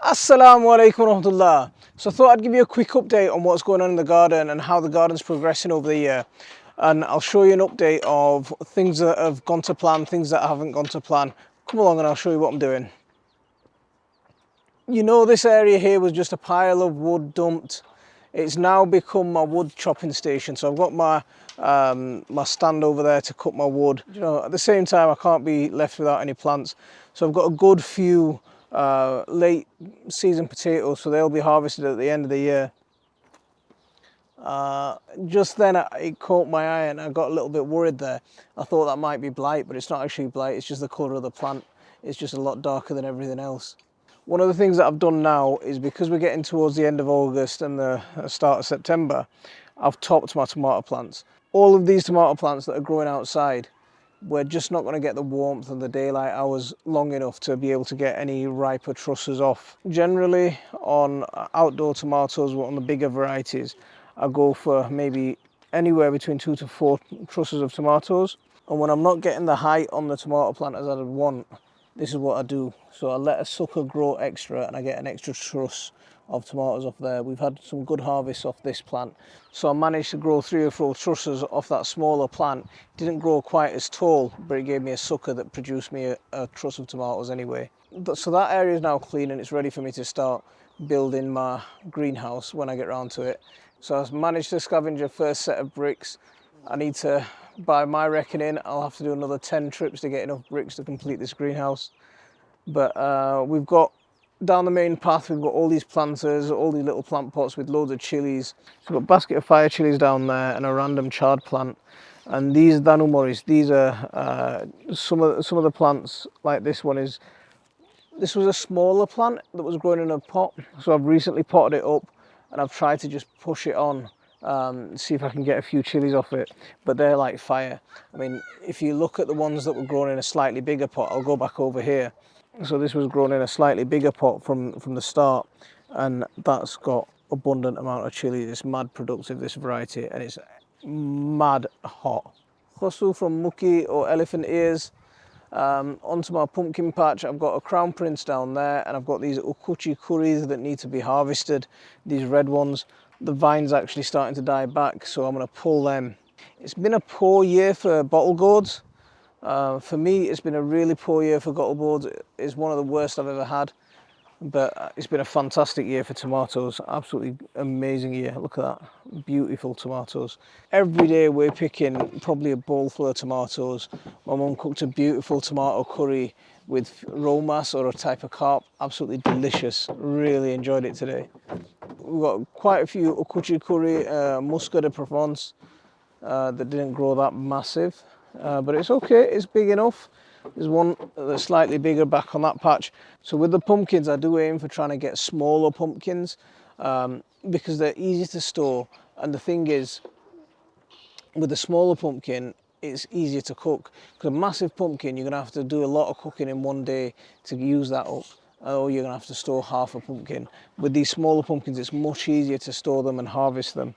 Assalamu alaikum warahmatullah. So I thought I'd give you a quick update on what's going on in the garden and how the garden's progressing over the year. And I'll show you an update of things that have gone to plan, things that haven't gone to plan. Come along and I'll show you what I'm doing. You know, this area here was just a pile of wood dumped. It's now become my wood chopping station. So I've got my my stand over there to cut my wood. You know, at the same time, I can't be left without any plants. So I've got a good few late season potatoes, so they'll be harvested at the end of the year. Just then it caught my eye and I got a little bit worried there. I thought that might be blight, but it's not actually blight, it's just the colour of the plant. It's just a lot darker than everything else. One of the things that I've done now is, because we're getting towards the end of August and the start of September, I've topped my tomato plants. All of these tomato plants that are growing outside, we're just not going to get the warmth and the daylight hours long enough to be able to get any riper trusses off. Generally on outdoor tomatoes, on the bigger varieties, I go for maybe anywhere between 2 to 4 trusses of tomatoes. And when I'm not getting the height on the tomato plant as I'd want, this is what I do. So I let a sucker grow extra and I get an extra truss of tomatoes off there. We've had some good harvests off this plant. So I managed to grow 3 or 4 trusses off that smaller plant. It didn't grow quite as tall, but it gave me a sucker that produced me a truss of tomatoes anyway. So that area is now clean and it's ready for me to start building my greenhouse when I get around to it. So I've managed to scavenge a first set of bricks. I need to, by my reckoning, I'll have to do another 10 trips to get enough bricks to complete this greenhouse. But we've got, down the main path, we've got all these planters, all these little plant pots with loads of chilies. So we've got a basket of fire chilies down there and a random chard plant. And these danumoris, these are some of the plants. Like this one is, this was a smaller plant that was growing in a pot. So I've recently potted it up and I've tried to just push it on, see if I can get a few chilies off it, but they're like fire. I mean, if you look at the ones that were grown in a slightly bigger pot, I'll go back over here. So this was grown in a slightly bigger pot from the start, and that's got abundant amount of chili. It's mad productive, this variety, and it's mad hot. Khosu from Muki, or elephant ears. Onto my pumpkin patch, I've got a crown prince down there, and I've got these ukuchi curries that need to be harvested, these red ones. The vine's actually starting to die back, so I'm going to pull them. It's been a poor year for bottle gourds. For me, it's been a really poor year for bottle gourds. It's one of the worst I've ever had, but it's been a fantastic year for tomatoes. Absolutely amazing year. Look at that, beautiful tomatoes. Every day we're picking probably a bowl full of tomatoes. My mum cooked a beautiful tomato curry with romas, or a type of carp. Absolutely delicious. Really enjoyed it today. We've got quite a few ukuchi curry, musca de Provence, that didn't grow that massive, but it's okay, it's big enough. There's one that's slightly bigger back on that patch. So with the pumpkins, I do aim for trying to get smaller pumpkins, because they're easy to store. And the thing is, with the smaller pumpkin, it's easier to cook. Because a massive pumpkin, you're going to have to do a lot of cooking in one day to use that up, or you're going to have to store half a pumpkin. With these smaller pumpkins, it's much easier to store them and harvest them.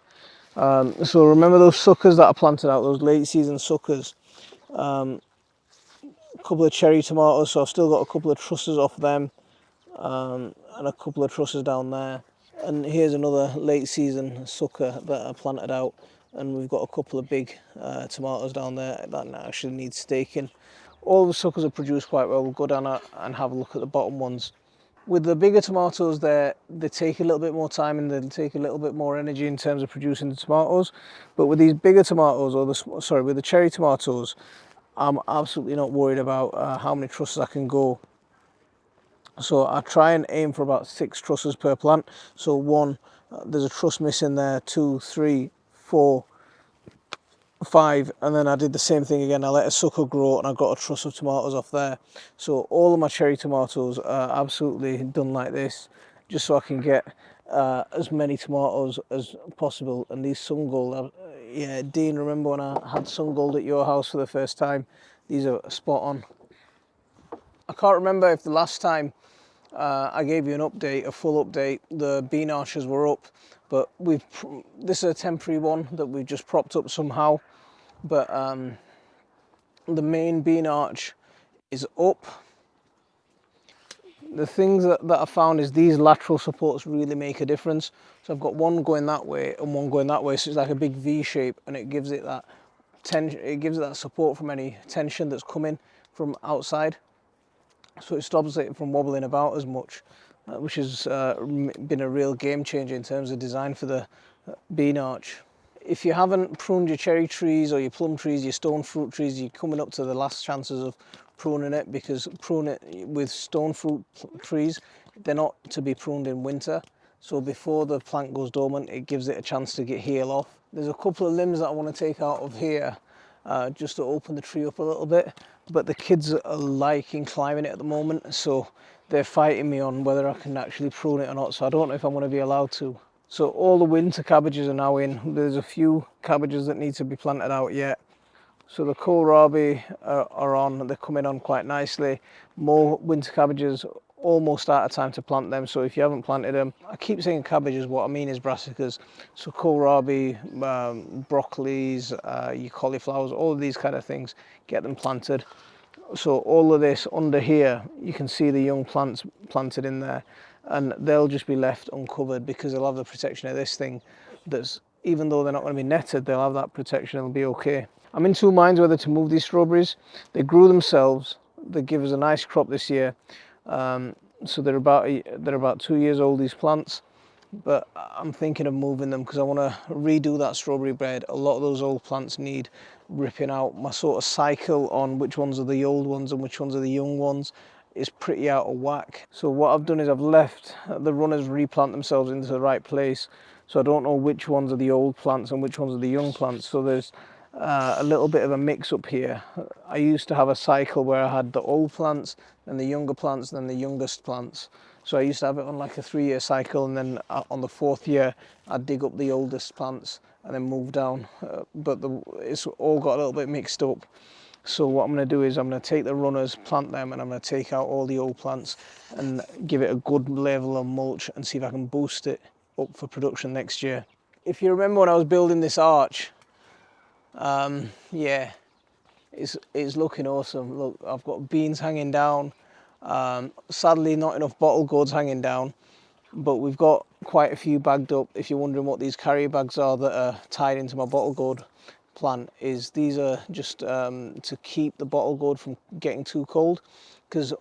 So remember those suckers that I planted out, those late season suckers? A couple of cherry tomatoes, so I've still got a couple of trusses off them, and a couple of trusses down there. And here's another late season sucker that I planted out, and we've got a couple of big tomatoes down there that actually need staking. All the suckers are produced quite well. We'll go down and have a look at the bottom ones. With the bigger tomatoes, they take a little bit more time and they'll take a little bit more energy in terms of producing the tomatoes. But with these bigger tomatoes, with the cherry tomatoes, I'm absolutely not worried about how many trusses I can go. So I try and aim for about 6 trusses per plant. So one, there's a truss missing there, 2, 3, 4, 5, and then I did the same thing again. I let a sucker grow and I got a truss of tomatoes off there. So all of my cherry tomatoes are absolutely done like this, just so I can get as many tomatoes as possible. And these sun gold, yeah, Dean, remember when I had sun gold at your house for the first time? These are spot on. I can't remember if the last time I gave you an update, a full update, the bean arches were up, but this is a temporary one that we've just propped up somehow. But the main bean arch is up. The things that I found is these lateral supports really make a difference. So I've got one going that way and one going that way, so it's like a big V shape, and it gives it that tension, it gives it that support from any tension that's coming from outside. So it stops it from wobbling about as much, which has been a real game changer in terms of design for the bean arch. If you haven't pruned your cherry trees or your plum trees, your stone fruit trees, you're coming up to the last chances of pruning it, because pruning it with stone fruit trees, they're not to be pruned in winter. So before the plant goes dormant, it gives it a chance to heal off. There's a couple of limbs that I want to take out of here just to open the tree up a little bit, but the kids are liking climbing it at the moment, so they're fighting me on whether I can actually prune it or not, so I don't know if I'm going to be allowed to. So all the winter cabbages are now in. There's a few cabbages that need to be planted out yet. So the kohlrabi are on, they're coming on quite nicely. More winter cabbages, almost out of time to plant them. So if you haven't planted them, I keep saying cabbages, what I mean is brassicas. So kohlrabi, broccolis, your cauliflowers, all of these kind of things, get them planted. So all of this under here, you can see the young plants planted in there, and they'll just be left uncovered because they'll have the protection of this thing. That's, even though they're not going to be netted, they'll have that protection, it'll be okay. I'm in two minds whether to move these strawberries. They grew themselves, they give us a nice crop this year. So they're about 2 years old, these plants, but I'm thinking of moving them because I want to redo that strawberry bed. A lot of those old plants need ripping out. My sort of cycle on which ones are the old ones and which ones are the young ones is pretty out of whack. So what I've done is I've left the runners replant themselves into the right place, so I don't know which ones are the old plants and which ones are the young plants. So there's a little bit of a mix up here. I used to have a cycle where I had the old plants, then the younger plants, then the youngest plants. So I used to have it on like a 3-year cycle, and then on the 4th year I'd dig up the oldest plants and then move down. But it's all got a little bit mixed up. So what I'm going to do is I'm going to take the runners, plant them, and I'm going to take out all the old plants and give it a good level of mulch and see if I can boost it up for production next year. If you remember when I was building this arch, yeah, it's looking awesome. Look, I've got beans hanging down. Sadly, not enough bottle gourds hanging down, but we've got quite a few bagged up. If you're wondering what these carrier bags are that are tied into my bottle gourd plant, is these are just to keep the bottle gourd from getting too cold, because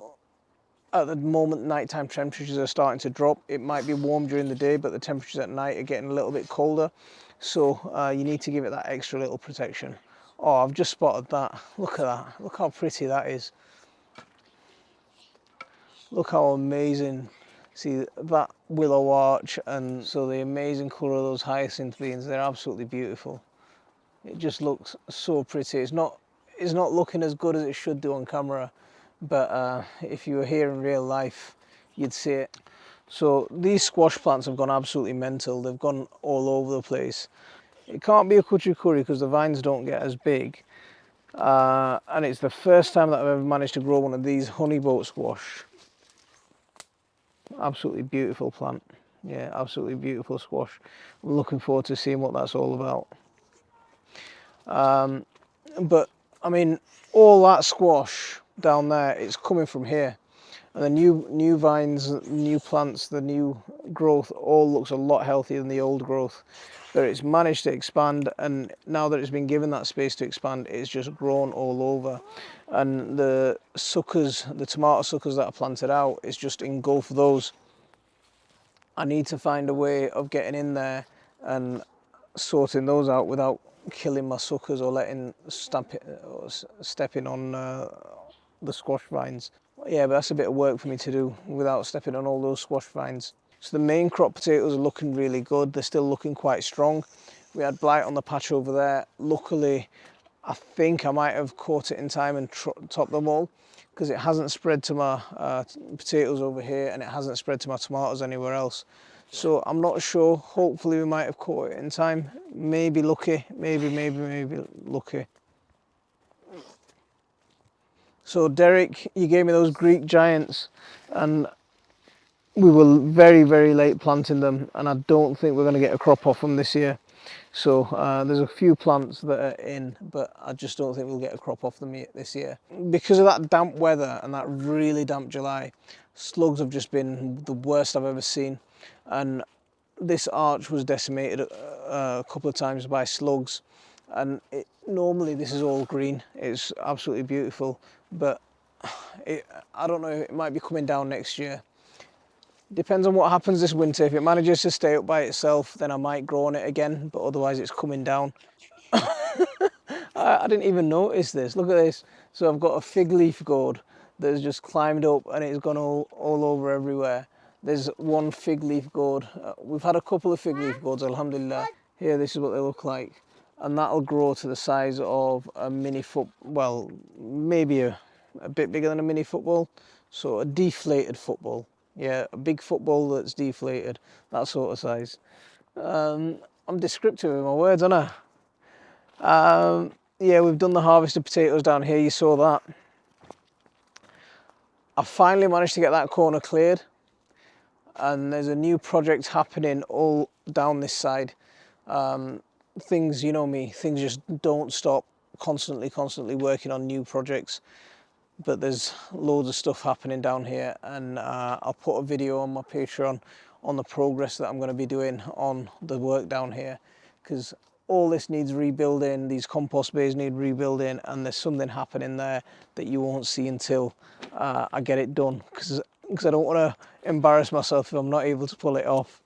at the moment nighttime temperatures are starting to drop. It might be warm during the day, but the temperatures at night are getting a little bit colder, so you need to give it that extra little protection. Oh, I've just spotted that. Look at that. Look how pretty that is. Look how amazing. See that willow arch, and so the amazing colour of those hyacinth beans, they're absolutely beautiful. It just looks so pretty. It's not looking as good as it should do on camera, but if you were here in real life, you'd see it. So these squash plants have gone absolutely mental. They've gone all over the place. It can't be a kuchikuri because the vines don't get as big. And it's the first time that I've ever managed to grow one of these honeyboat squash. Absolutely beautiful plant. Yeah, absolutely beautiful squash. I'm looking forward to seeing what that's all about. But I mean, all that squash down there, it's coming from here. And the new vines, new plants, the new growth all looks a lot healthier than the old growth. But it's managed to expand, and now that it's been given that space to expand, it's just grown all over. And the suckers, the tomato suckers that are planted out, it's just engulfed those. I need to find a way of getting in there and sorting those out without killing my suckers or stepping on the squash vines. Yeah, but that's a bit of work for me to do without stepping on all those squash vines. So the main crop potatoes are looking really good. They're still looking quite strong. We had blight on the patch over there. Luckily, I think I might have caught it in time and topped them all, because it hasn't spread to my potatoes over here, and it hasn't spread to my tomatoes anywhere else. So I'm not sure. Hopefully we might have caught it in time. Maybe lucky, maybe lucky. So Derek, you gave me those Greek giants, and we were very, very late planting them, and I don't think we're going to get a crop off them this year. So there's a few plants that are in, but I just don't think we'll get a crop off them this year. Because of that damp weather and that really damp July, slugs have just been the worst I've ever seen. And this arch was decimated a couple of times by slugs, and normally this is all green. It's absolutely beautiful, but I don't know, it might be coming down next year. Depends on what happens this winter. If it manages to stay up by itself, then I might grow on it again, but otherwise it's coming down. I didn't even notice this. Look at this. So I've got a fig leaf gourd that's just climbed up and it's gone all over everywhere. There's one fig leaf gourd. We've had a couple of fig leaf gourds, alhamdulillah. Here, this is what they look like. And that'll grow to the size of a mini well, maybe a bit bigger than a mini football. So a deflated football. Yeah, a big football that's deflated, that sort of size. I'm descriptive in my words, aren't I? Yeah, we've done the harvest of potatoes down here, you saw that. I finally managed to get that corner cleared, and there's a new project happening all down this side. Things, you know me, things just don't stop, constantly working on new projects. But there's loads of stuff happening down here, and I'll put a video on my Patreon on the progress that I'm going to be doing on the work down here, because all this needs rebuilding. These compost bays need rebuilding, and there's something happening there that you won't see until I get it done, because I don't want to embarrass myself if I'm not able to pull it off.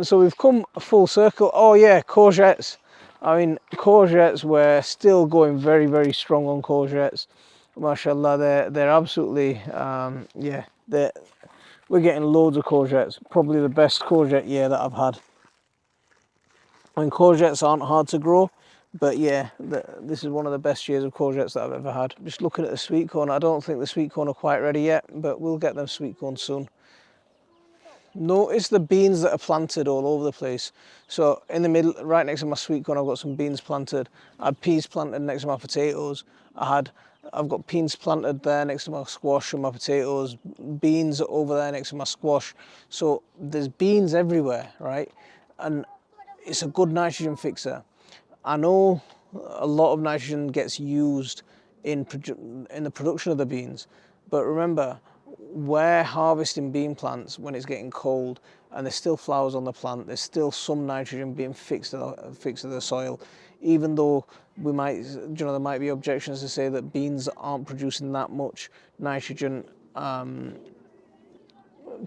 So we've come full circle. Oh yeah, courgettes. I mean, courgettes, we're still going very strong on courgettes. MashaAllah, they're absolutely, yeah, we're getting loads of courgettes. Probably the best courgette year that I've had. I mean, courgettes aren't hard to grow, but yeah, this is one of the best years of courgettes that I've ever had. Just looking at the sweet corn, I don't think the sweet corn are quite ready yet, but we'll get them sweet corn soon. Notice the beans that are planted all over the place. So in the middle, right next to my sweet corn, I've got some beans planted. I had peas planted next to my potatoes. I've got beans planted there next to my squash and my potatoes. Beans over there next to my squash. So there's beans everywhere, right? And it's a good nitrogen fixer. I know a lot of nitrogen gets used in the production of the beans, but remember, we're harvesting bean plants when it's getting cold and there's still flowers on the plant. There's still some nitrogen being fixed to the soil, even though we might, there might be objections to say that beans aren't producing that much nitrogen to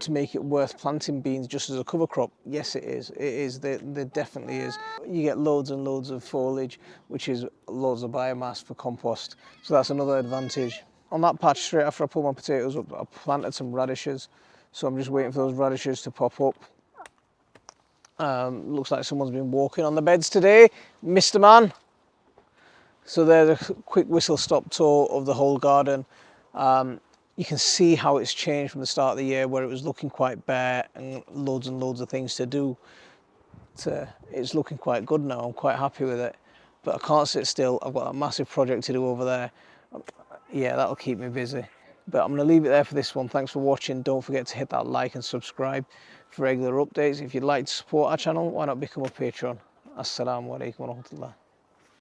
make it worth planting beans just as a cover crop. Yes, it is. It is. There definitely is. You get loads and loads of foliage, which is loads of biomass for compost. So that's another advantage. On that patch, straight after I pulled my potatoes up, I planted some radishes. So I'm just waiting for those radishes to pop up. Looks like someone's been walking on the beds today, Mr. Man. So there's a quick whistle-stop tour of the whole garden. You can see how it's changed from the start of the year, where it was looking quite bare and loads of things to do. It's looking quite good now. I'm quite happy with it, but I can't sit still. I've got a massive project to do over there. Yeah, that'll keep me busy. But I'm going to leave it there for this one. Thanks for watching. Don't forget to hit that like and subscribe for regular updates. If you'd like to support our channel, why not become a patron? Assalamu alaikum wa rahmatullah.